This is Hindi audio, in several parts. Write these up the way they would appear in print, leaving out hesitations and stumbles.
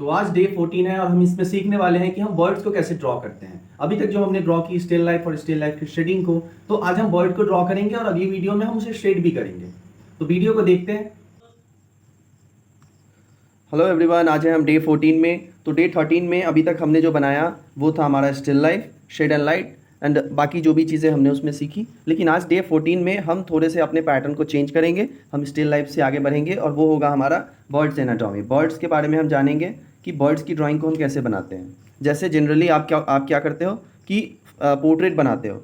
तो आज डे 14 है और हम इसमें सीखने वाले हैं कि हम बर्ड्स को कैसे ड्रॉ करते हैं। अभी तक जो हमने ड्रॉ की स्टिल लाइफ और स्टिल लाइफ की शेडिंग को, तो आज हम बर्ड को ड्रॉ करेंगे और अगली वीडियो में हम उसे शेड भी करेंगे। तो वीडियो को देखते हैं। हेलो एवरीवन, आज है हम डे 14 में। तो डे 13 में अभी तक हमने जो बनाया वो था हमारा still life, shade and light and बाकी जो भी चीज़ें हमने उसमें सीखी। लेकिन आज डे 14 में हम थोड़े से अपने पैटर्न को चेंज करेंगे। हम स्टिल लाइफ से आगे बढ़ेंगे और वो होगा हमारा बर्ड्स एनाटॉमी। बर्ड्स के बारे में हम जानेंगे कि बर्ड्स की ड्राइंग को हम कैसे बनाते हैं। जैसे जनरली आप क्या करते हो कि पोर्ट्रेट बनाते हो।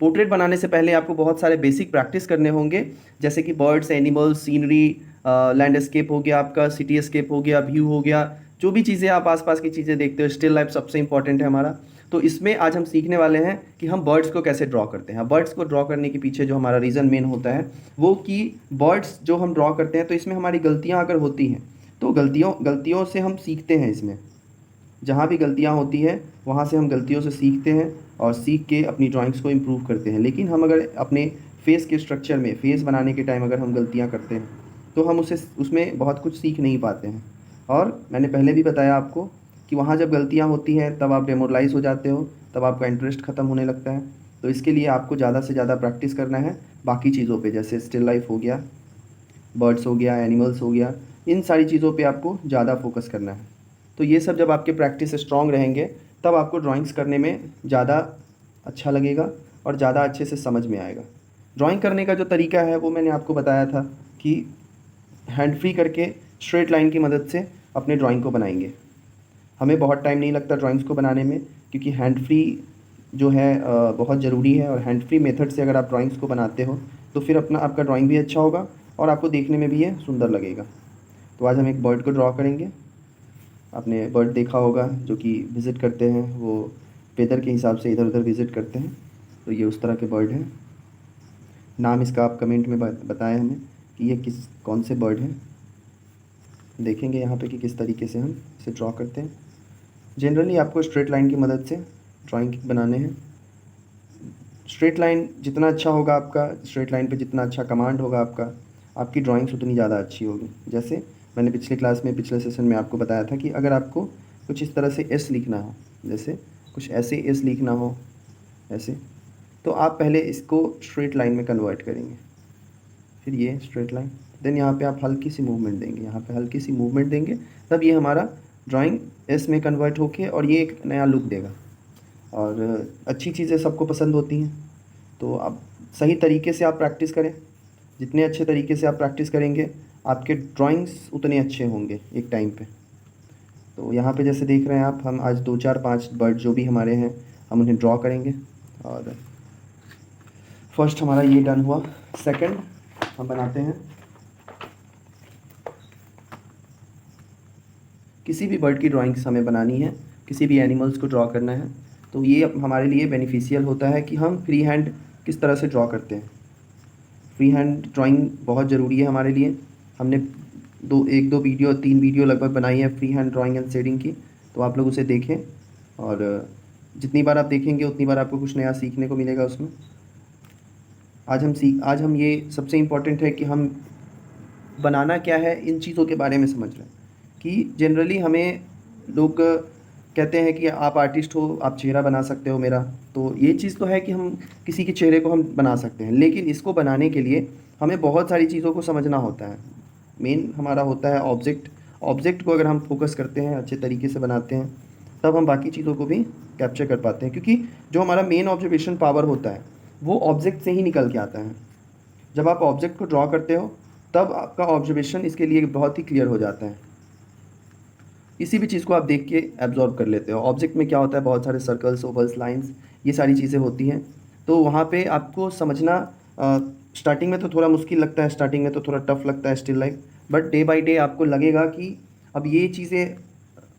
पोर्ट्रेट बनाने से पहले आपको बहुत सारे बेसिक प्रैक्टिस करने होंगे, जैसे कि बर्ड्स, एनिमल्स, सीनरी, लैंडस्केप हो गया, आपका सिटी स्केप हो गया, व्यू हो गया, जो भी चीज़ें आप आसपास की चीज़ें देखते हो। स्टिल लाइफ सबसे इंपॉर्टेंट है हमारा। तो इसमें आज हम सीखने वाले हैं कि हम बर्ड्स को कैसे ड्रॉ करते हैं। बर्ड्स को ड्रॉ करने के पीछे जो हमारा रीज़न मेन होता है वो कि बर्ड्स जो हम ड्रॉ करते हैं तो इसमें हमारी गलतियाँ अगर होती हैं तो गलतियों से हम सीखते हैं। इसमें जहाँ भी गलतियाँ होती हैं वहाँ से हम गलतियों से सीखते हैं और सीख के अपनी ड्राइंग्स को इम्प्रूव करते हैं। लेकिन हम अगर अपने फेस के स्ट्रक्चर में, फेस बनाने के टाइम अगर हम गलतियाँ करते हैं तो हम उसमें बहुत कुछ सीख नहीं पाते हैं। और मैंने पहले भी बताया आपको कि वहाँ जब गलतियाँ होती हैं तब आप डेमोरलाइज़ हो जाते हो, तब आपका इंटरेस्ट ख़त्म होने लगता है। तो इसके लिए आपको ज़्यादा से ज़्यादा प्रैक्टिस करना है बाकी चीज़ों पे, जैसे स्टिल लाइफ हो गया, बर्ड्स हो गया, एनिमल्स हो गया, इन सारी चीज़ों पे आपको ज़्यादा फोकस करना है। तो ये सब जब आपके प्रैक्टिस स्ट्रॉन्ग रहेंगे तब आपको ड्राइंग्स करने में ज़्यादा अच्छा लगेगा और ज़्यादा अच्छे से समझ में आएगा। ड्राइंग करने का जो तरीका है वो मैंने आपको बताया था कि हैंड फ्री करके स्ट्रेट लाइन की मदद से अपने ड्राइंग को बनाएंगे। हमें बहुत टाइम नहीं लगता ड्राइंग्स को बनाने में, क्योंकि हैंड फ्री जो है बहुत ज़रूरी है। और हैंड फ्री मेथड से अगर आप ड्राइंग्स को बनाते हो तो फिर आपका ड्राइंग भी अच्छा होगा और आपको देखने में भी ये सुंदर लगेगा। तो आज हम एक बर्ड को ड्रॉ करेंगे। आपने बर्ड देखा होगा जो कि विज़िट करते हैं, वो वेदर के हिसाब से इधर उधर विज़िट करते हैं। तो ये उस तरह के बर्ड हैं। नाम इसका आप कमेंट में बताएं हमें कि ये कौन से बर्ड हैं। देखेंगे यहाँ पे कि किस तरीके से हम इसे ड्रॉ करते हैं। जनरली आपको स्ट्रेट लाइन की मदद से ड्राइंग बनाने हैं। स्ट्रेट लाइन जितना अच्छा होगा आपका, स्ट्रेट लाइन पे जितना अच्छा कमांड होगा आपका, आपकी ड्राइंग्स उतनी ज़्यादा अच्छी होगी। जैसे मैंने पिछले सेशन में आपको बताया था कि अगर आपको कुछ इस तरह से एस लिखना हो, जैसे कुछ ऐसे एस लिखना हो ऐसे, तो आप पहले इसको स्ट्रेट लाइन में कन्वर्ट करेंगे, फिर ये स्ट्रेट लाइन, देन यहाँ पे आप हल्की सी मूवमेंट देंगे, यहाँ पे हल्की सी मूवमेंट देंगे, तब ये हमारा ड्राइंग एस में कन्वर्ट होके और ये एक नया लुक देगा। और अच्छी चीज़ें सबको पसंद होती हैं। तो आप सही तरीके से आप प्रैक्टिस करें। जितने अच्छे तरीके से आप प्रैक्टिस करेंगे आपके ड्राइंग्स उतने अच्छे होंगे एक टाइम पे। तो यहाँ पे जैसे देख रहे हैं आप, हम आज 2 4 5 बर्ड जो भी हमारे हैं हम उन्हें ड्रॉ करेंगे। और फर्स्ट हमारा ये डन हुआ। सेकंड हम बनाते हैं, किसी भी बर्ड की ड्राइंग्स हमें बनानी है, किसी भी एनिमल्स को ड्रॉ करना है, तो ये हमारे लिए बेनिफिशियल होता है कि हम फ्री हैंड किस तरह से ड्रॉ करते हैं। फ्री हैंड ड्राइंग बहुत ज़रूरी है हमारे लिए। हमने 2 वीडियो 3 वीडियो लगभग बनाई है free hand drawing and shading की, तो आप लोग उसे देखें। और जितनी बार आप देखेंगे उतनी बार आपको कुछ नया सीखने को मिलेगा उसमें। आज हम ये सबसे इम्पॉर्टेंट है कि हम बनाना क्या है इन चीज़ों के बारे में समझ रहे हैं। कि जनरली हमें लोग कहते हैं कि आप आर्टिस्ट हो, आप चेहरा बना सकते हो मेरा। तो ये चीज़ तो है कि हम किसी के चेहरे को हम बना सकते हैं, लेकिन इसको बनाने के लिए हमें बहुत सारी चीज़ों को समझना होता है। मेन हमारा होता है ऑब्जेक्ट को अगर हम फोकस करते हैं, अच्छे तरीके से बनाते हैं, तब हम बाकी चीज़ों को भी कैप्चर कर पाते हैं। क्योंकि जो हमारा मेन ऑब्जर्वेशन पावर होता है वो ऑब्जेक्ट से ही निकल के आता है। जब आप ऑब्जेक्ट को ड्रॉ करते हो तब आपका ऑब्जर्वेशन इसके लिए बहुत ही क्लियर हो जाता है। किसी भी चीज़ को आप देख के एब्जॉर्ब कर लेते हो। ऑब्जेक्ट में क्या होता है, बहुत सारे सर्कल्स, ओवल्स, लाइंस, ये सारी चीज़ें होती हैं। तो वहाँ पे आपको समझना स्टार्टिंग में तो थोड़ा मुश्किल लगता है, स्टार्टिंग में तो थोड़ा टफ लगता है still life, but day by day आपको लगेगा कि अब ये चीज़ें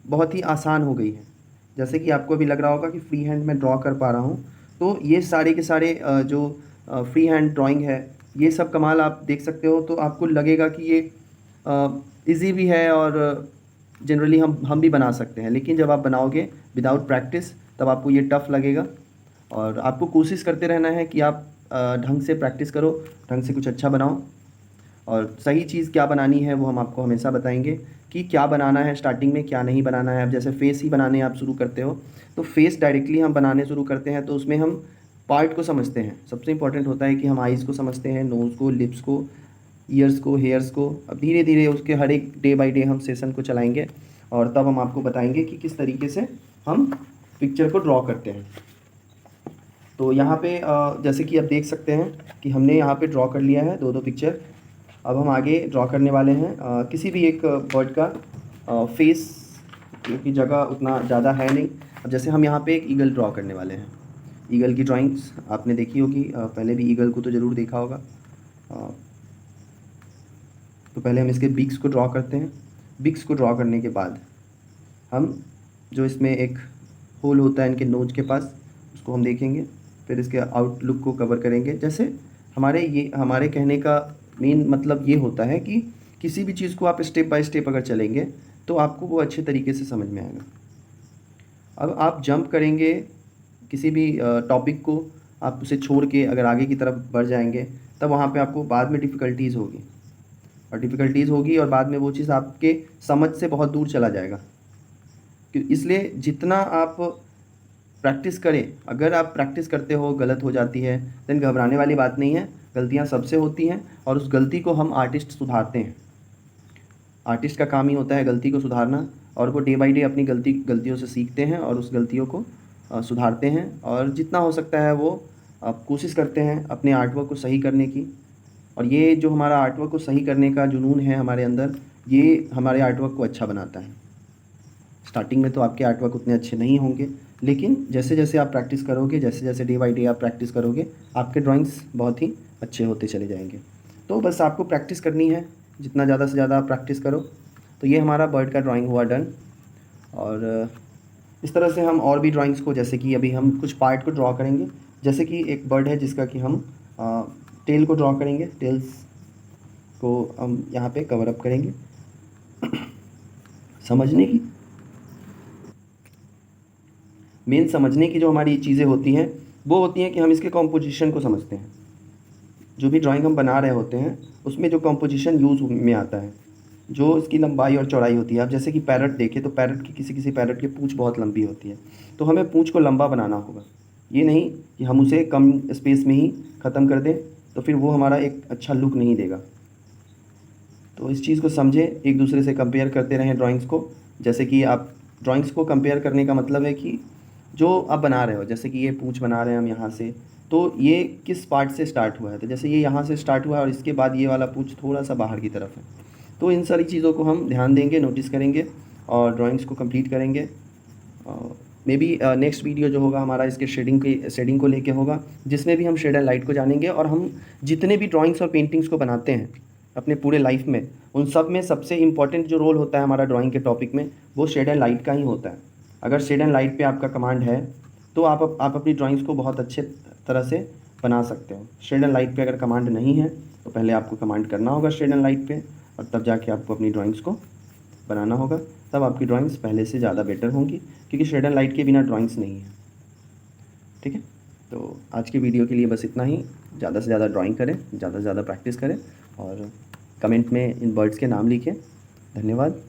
बहुत ही आसान हो गई हैं। जैसे कि आपको अभी लग रहा होगा कि फ्री हैंड में ड्रॉ कर पा रहा हूँ। तो ये सारे के सारे जो फ्री हैंड ड्राइंग है, ये सब कमाल आप देख सकते हो। तो आपको लगेगा कि ये इजी भी है और जनरली हम भी बना सकते हैं। लेकिन जब आप बनाओगे विदाउट प्रैक्टिस तब आपको ये टफ़ लगेगा। और आपको कोशिश करते रहना है कि आप ढंग से प्रैक्टिस करो, ढंग से कुछ अच्छा बनाओ। और सही चीज़ क्या बनानी है वो हम आपको हमेशा बताएंगे कि क्या बनाना है स्टार्टिंग में, क्या नहीं बनाना है। अब जैसे फेस ही बनाने आप शुरू करते हो तो फेस डायरेक्टली हम बनाने शुरू करते हैं तो उसमें हम पार्ट को समझते हैं। सबसे इंपॉर्टेंट होता है कि हम आइज़ को समझते हैं, नोज़ को, लिप्स को, ईयर्स को, हेयर्स को। अब धीरे धीरे उसके हर एक डे बाय डे हम सेशन को चलाएंगे और तब हम आपको बताएंगे कि किस तरीके से हम पिक्चर को ड्रॉ करते हैं। तो यहाँ पे जैसे कि आप देख सकते हैं कि हमने यहाँ पे ड्रॉ कर लिया है दो पिक्चर। अब हम आगे ड्रॉ करने वाले हैं किसी भी एक बर्ड का फेस, क्योंकि जगह उतना ज़्यादा है नहीं। अब जैसे हम यहाँ पे एक ईगल ड्रॉ करने वाले हैं। ईगल की ड्राइंग्स आपने देखी होगी, पहले भी ईगल को तो ज़रूर देखा होगा। तो पहले हम इसके बिग्स को ड्रॉ करते हैं। बिग्स को ड्रॉ करने के बाद हम जो इसमें एक होल होता है इनके नोज के पास, उसको हम देखेंगे। फिर इसके आउटलुक को कवर करेंगे। जैसे हमारे कहने का मेन मतलब ये होता है कि किसी भी चीज़ को आप स्टेप बाय स्टेप अगर चलेंगे तो आपको वो अच्छे तरीके से समझ में आएगा। अब आप जंप करेंगे किसी भी टॉपिक को, आप उसे छोड़ के अगर आगे की तरफ बढ़ जाएंगे तब वहाँ पे आपको बाद में डिफ़िकल्टीज़ होगी और बाद में वो चीज़ आपके समझ से बहुत दूर चला जाएगा। इसलिए जितना आप प्रैक्टिस करें, अगर आप प्रैक्टिस करते हो गलत हो जाती है देन घबराने वाली बात नहीं है। गलतियाँ सबसे होती हैं और उस गलती को हम आर्टिस्ट सुधारते हैं। आर्टिस्ट का काम ही होता है गलती को सुधारना, और वो डे बाय डे अपनी गलतियों से सीखते हैं और उस गलतियों को सुधारते हैं। और जितना हो सकता है वो कोशिश करते हैं अपने आर्टवर्क को सही करने की। और ये जो हमारा आर्टवर्क को सही करने का जुनून है हमारे अंदर, ये हमारे आर्टवर्क को अच्छा बनाता है। स्टार्टिंग में तो आपके आर्टवर्क उतने अच्छे नहीं होंगे, लेकिन जैसे जैसे आप प्रैक्टिस करोगे, जैसे जैसे डे बाय डे आप प्रैक्टिस करोगे, आपके ड्राइंग्स बहुत ही अच्छे होते चले जाएंगे। तो बस आपको प्रैक्टिस करनी है, जितना ज़्यादा से ज़्यादा आप प्रैक्टिस करो। तो ये हमारा बर्ड का ड्राइंग हुआ डन। और इस तरह से हम और भी ड्राइंग्स को, जैसे कि अभी हम कुछ पार्ट को ड्रॉ करेंगे। जैसे कि एक बर्ड है जिसका कि हम टेल को ड्रॉ करेंगे। टेल्स को हम यहाँ पे कवर अप करेंगे। समझने की जो हमारी चीज़ें होती हैं वो होती हैं कि हम इसके कॉम्पोजिशन को समझते हैं। जो भी ड्राइंग हम बना रहे होते हैं उसमें जो कॉम्पोजिशन यूज़ में आता है, जो इसकी लंबाई और चौड़ाई होती है। अब जैसे कि पैरट देखें तो पैरट की किसी पैरट की पूँछ बहुत लंबी होती है, तो हमें पूँछ को लंबा बनाना होगा। ये नहीं कि हम उसे कम स्पेस में ही ख़त्म कर दें, तो फिर वो हमारा एक अच्छा लुक नहीं देगा। तो इस चीज़ को समझें, एक दूसरे से कंपेयर करते रहें ड्राइंग्स को। जैसे कि आप ड्राइंग्स को कंपेयर करने का मतलब है कि जो आप बना रहे हो, जैसे कि ये पूँछ बना रहे हैं हम यहाँ से, तो ये किस पार्ट से स्टार्ट हुआ है। तो जैसे ये यहाँ से स्टार्ट हुआ है और इसके बाद ये वाला पूँछ थोड़ा सा बाहर की तरफ है। तो इन सारी चीज़ों को हम ध्यान देंगे, नोटिस करेंगे और ड्राइंग्स को कंप्लीट करेंगे। मे बी नेक्स्ट वीडियो जो होगा हमारा इसके शेडिंग को लेके होगा, जिसमें भी हम शेड एंड लाइट को जानेंगे। और हम जितने भी ड्राइंग्स और पेंटिंग्स को बनाते हैं अपने पूरे लाइफ में, उन सब में सबसे इम्पॉर्टेंट जो रोल होता है हमारा ड्राइंग के टॉपिक में, वो शेड एंड लाइट का ही होता है। अगर शेड एंड लाइट पे आपका कमांड है तो आप अपनी ड्राइंग्स को बहुत अच्छे तरह से बना सकते हो। शेड एंड लाइट पे अगर कमांड नहीं है तो पहले आपको कमांड करना होगा शेड एंड लाइट पे, और तब जाके आपको अपनी ड्राइंग्स को बनाना होगा। तब आपकी ड्राइंग्स पहले से ज़्यादा बेटर होंगी, क्योंकि शेड एंड लाइट के बिना ड्राइंग्स नहीं है। ठीक है, तो आज की वीडियो के लिए बस इतना ही। ज़्यादा से ज़्यादा ड्राइंग करें, ज़्यादा से ज़्यादा प्रैक्टिस करें और कमेंट में इन बर्ड्स के नाम लिखें। धन्यवाद।